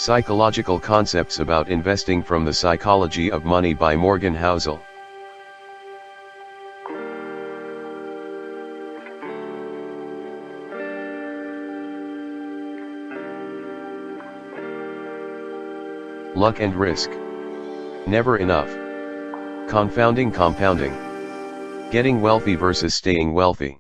Psychological Concepts About Investing from the Psychology of Money by Morganhousel. Luck and risk. Never enough. Confounding compounding. Getting wealthy versus staying wealthy.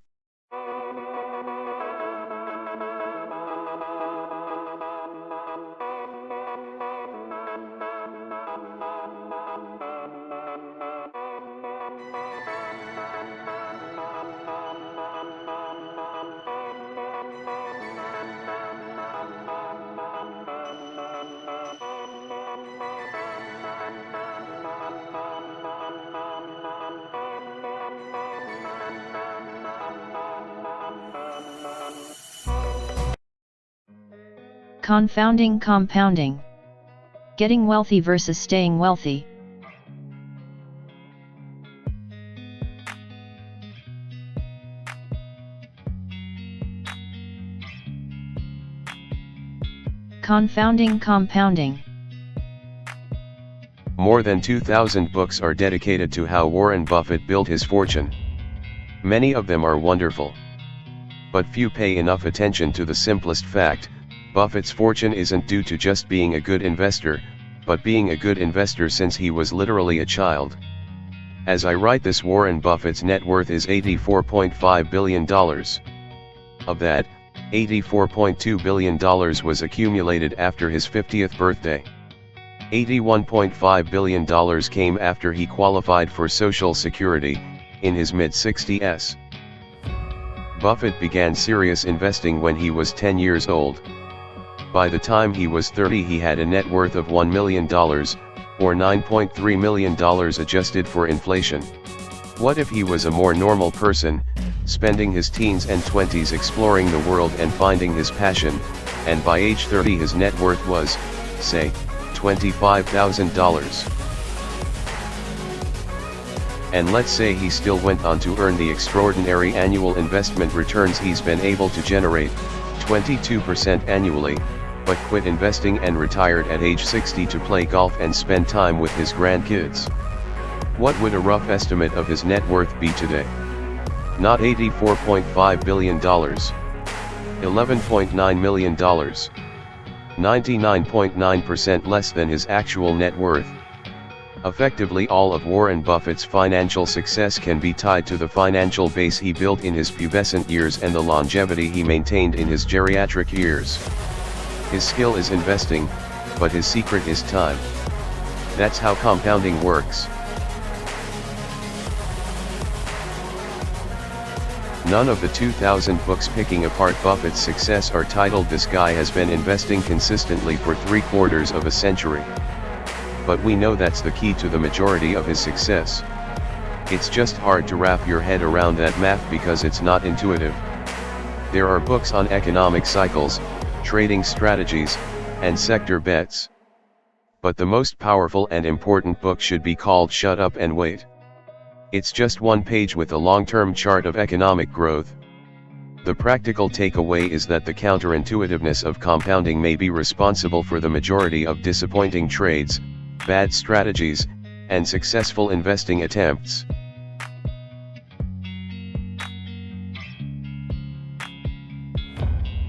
Confounding compounding. Getting wealthy versus staying wealthy. Confounding compounding. More than 2,000 books are dedicated to how Warren Buffett built his fortune. Many of them are wonderful. But few pay enough attention to the simplest fact: Buffett's fortune isn't due to just being a good investor, but being a good investor since he was literally a child. As I write this, Warren Buffett's net worth is $84.5 billion. Of that, $84.2 billion was accumulated after his 50th birthday. $81.5 billion came after he qualified for Social Security, in his mid-60s. Buffett began serious investing when he was 10 years old. By the time he was 30, he had a net worth of $1 million, or $9.3 million adjusted for inflation. What if he was a more normal person, spending his teens and 20s exploring the world and finding his passion, and by age 30 his net worth was, say, $25,000. And let's say he still went on to earn the extraordinary annual investment returns he's been able to generate, 22% annually, but quit investing and retired at age 60 to play golf and spend time with his grandkids. What would a rough estimate of his net worth be today? Not $84.5 billion. $11.9 million. 99.9% less than his actual net worth. Effectively, all of Warren Buffett's financial success can be tied to the financial base he built in his pubescent years and the longevity he maintained in his geriatric years. His skill is investing, but his secret is time. That's how compounding works. None of the 2,000 books picking apart Buffett's success are titled "This guy has been investing consistently for 3/4 of a century." But we know that's the key to the majority of his success. It's just hard to wrap your head around that math because it's not intuitive. There are books on economic cycles, trading strategies, and sector bets. But the most powerful and important book should be called "Shut Up and Wait." It's just one page with a long-term chart of economic growth. The practical takeaway is that the counterintuitiveness of compounding may be responsible for the majority of disappointing trades, bad strategies, and successful investing attempts.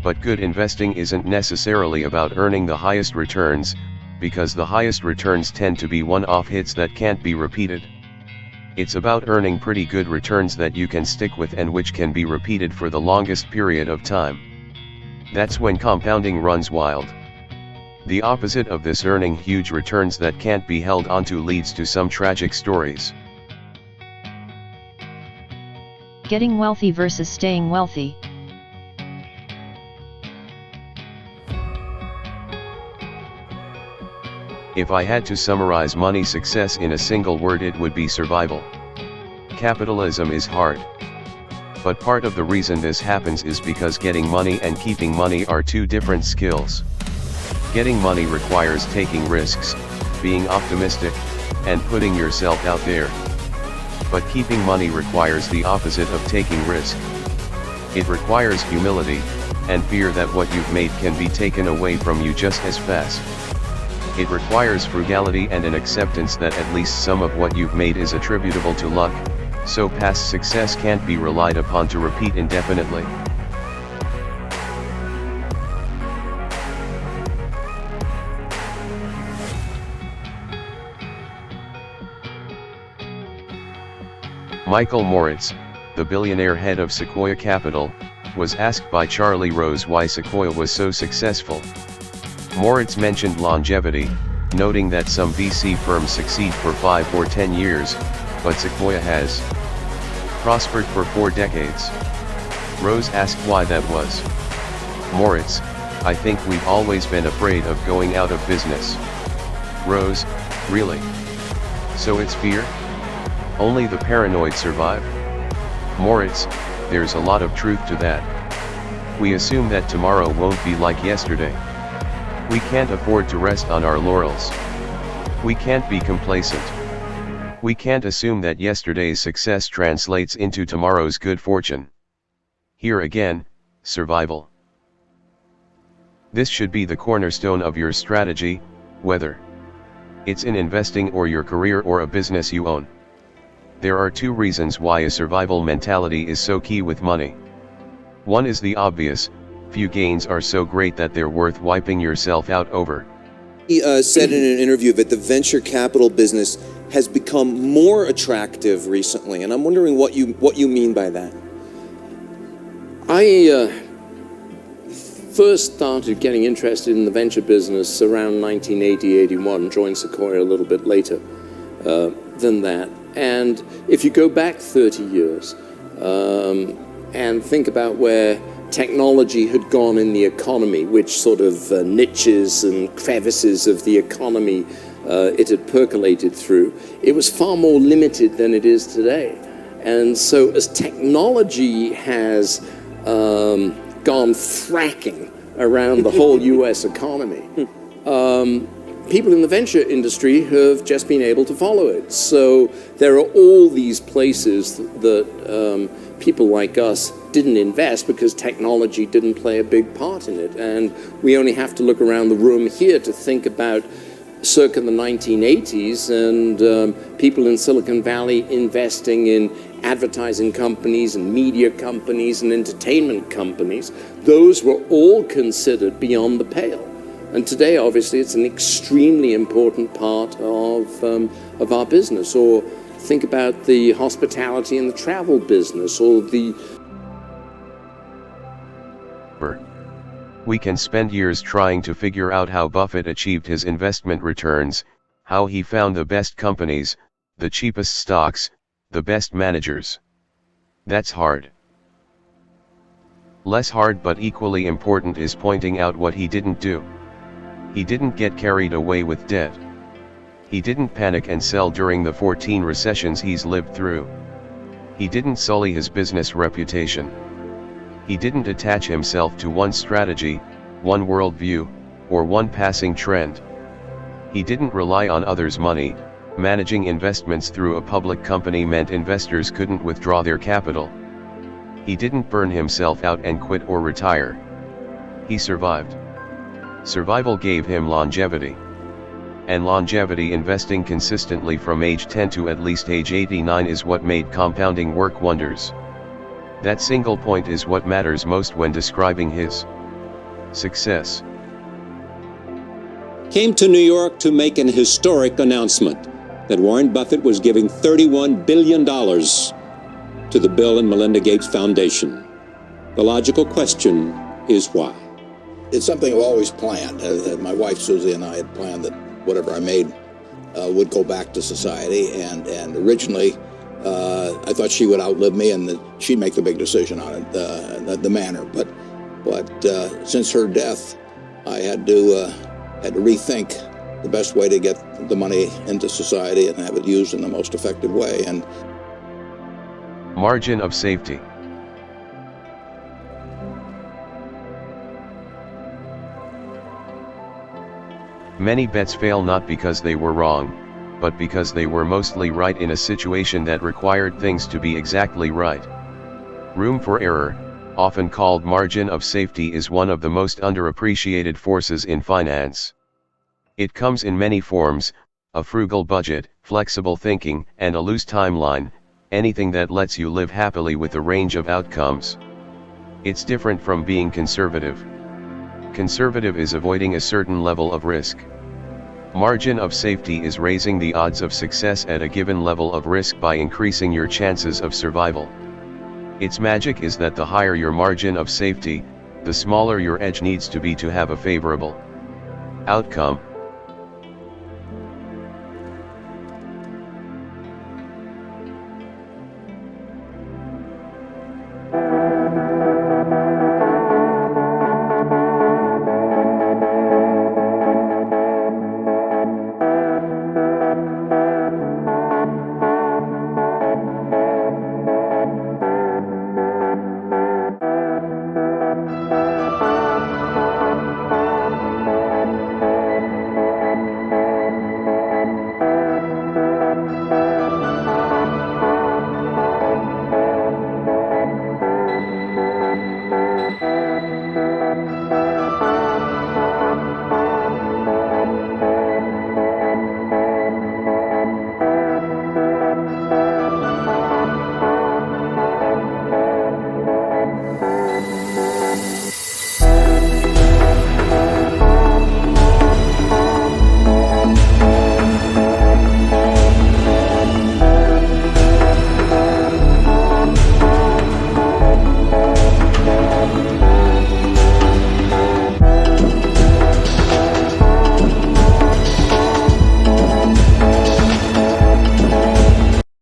But good investing isn't necessarily about earning the highest returns, because the highest returns tend to be one-off hits that can't be repeated. It's about earning pretty good returns that you can stick with and which can be repeated for the longest period of time. That's when compounding runs wild. The opposite of this, earning huge returns that can't be held onto, leads to some tragic stories. Getting wealthy versus staying wealthy. If I had to summarize money success in a single word, it would be survival. Capitalism is hard. But part of the reason this happens is because getting money and keeping money are two different skills. Getting money requires taking risks, being optimistic, and putting yourself out there. But keeping money requires the opposite of taking risk. It requires humility, and fear that what you've made can be taken away from you just as fast. It requires frugality and an acceptance that at least some of what you've made is attributable to luck, so past success can't be relied upon to repeat indefinitely. Michael Moritz, the billionaire head of Sequoia Capital, was asked by Charlie Rose why Sequoia was so successful. Moritz mentioned longevity, noting that some VC firms succeed for 5 or 10 years, but Sequoia has prospered for 4 decades. Rose asked why that was. Moritz: I think we've always been afraid of going out of business. Rose: really? So it's fear? Only the paranoid survive? Moritz: there's a lot of truth to that. We assume that tomorrow won't be like yesterday. We can't afford to rest on our laurels. We can't be complacent. We can't assume that yesterday's success translates into tomorrow's good fortune. Here again, survival. This should be the cornerstone of your strategy, whether it's in investing or your career or a business you own. There are 2 reasons why a survival mentality is so key with money. One is the obvious: few gains are so great that they're worth wiping yourself out over. He said in an interview that the venture capital business has become more attractive recently, and I'm wondering what you mean by that. I first started getting interested in the venture business around 1980-81, joined Sequoia a little bit later than that. And if you go back 30 years and think about where technology had gone in the economy, which sort of niches and crevices of the economy it had percolated through, it was far more limited than it is today. And so as technology has gone fracking around the whole US economy, people in the venture industry have just been able to follow it. So there are all these places that people like us didn't invest because technology didn't play a big part in it. And we only have to look around the room here to think about circa the 1980s and people in Silicon Valley investing in advertising companies and media companies and entertainment companies. Those were all considered beyond the pale. And today, obviously, it's an extremely important part of our business. Or think about the hospitality and the travel business, or the... We can spend years trying to figure out how Buffett achieved his investment returns, how he found the best companies, the cheapest stocks, the best managers. That's hard. Less hard but equally important is pointing out what he didn't do. He didn't get carried away with debt. He didn't panic and sell during the 14 recessions he's lived through. He didn't sully his business reputation. He didn't attach himself to one strategy, one worldview, or one passing trend. He didn't rely on others' money. Managing investments through a public company meant investors couldn't withdraw their capital. He didn't burn himself out and quit or retire. He survived. Survival gave him longevity. And longevity, investing consistently from age 10 to at least age 89, is what made compounding work wonders. That single point is what matters most when describing his success. Came to New York to make an historic announcement that Warren Buffett was giving $31 billion to the Bill and Melinda Gates Foundation. The logical question is why? It's something I've always planned. My wife Susie and I had planned that whatever I made would go back to society, and originally I thought she would outlive me and that she'd make the big decision on it, the manner. But since her death, I had to rethink the best way to get the money into society and have it used in the most effective way. And margin of safety. Many bets fail not because they were wrong, but because they were mostly right in a situation that required things to be exactly right. Room for error, often called margin of safety, is one of the most underappreciated forces in finance. It comes in many forms: a frugal budget, flexible thinking, and a loose timeline, anything that lets you live happily with a range of outcomes. It's different from being conservative. Conservative is avoiding a certain level of risk. Margin of safety is raising the odds of success at a given level of risk by increasing your chances of survival. Its magic is that the higher your margin of safety, the smaller your edge needs to be to have a favorable outcome.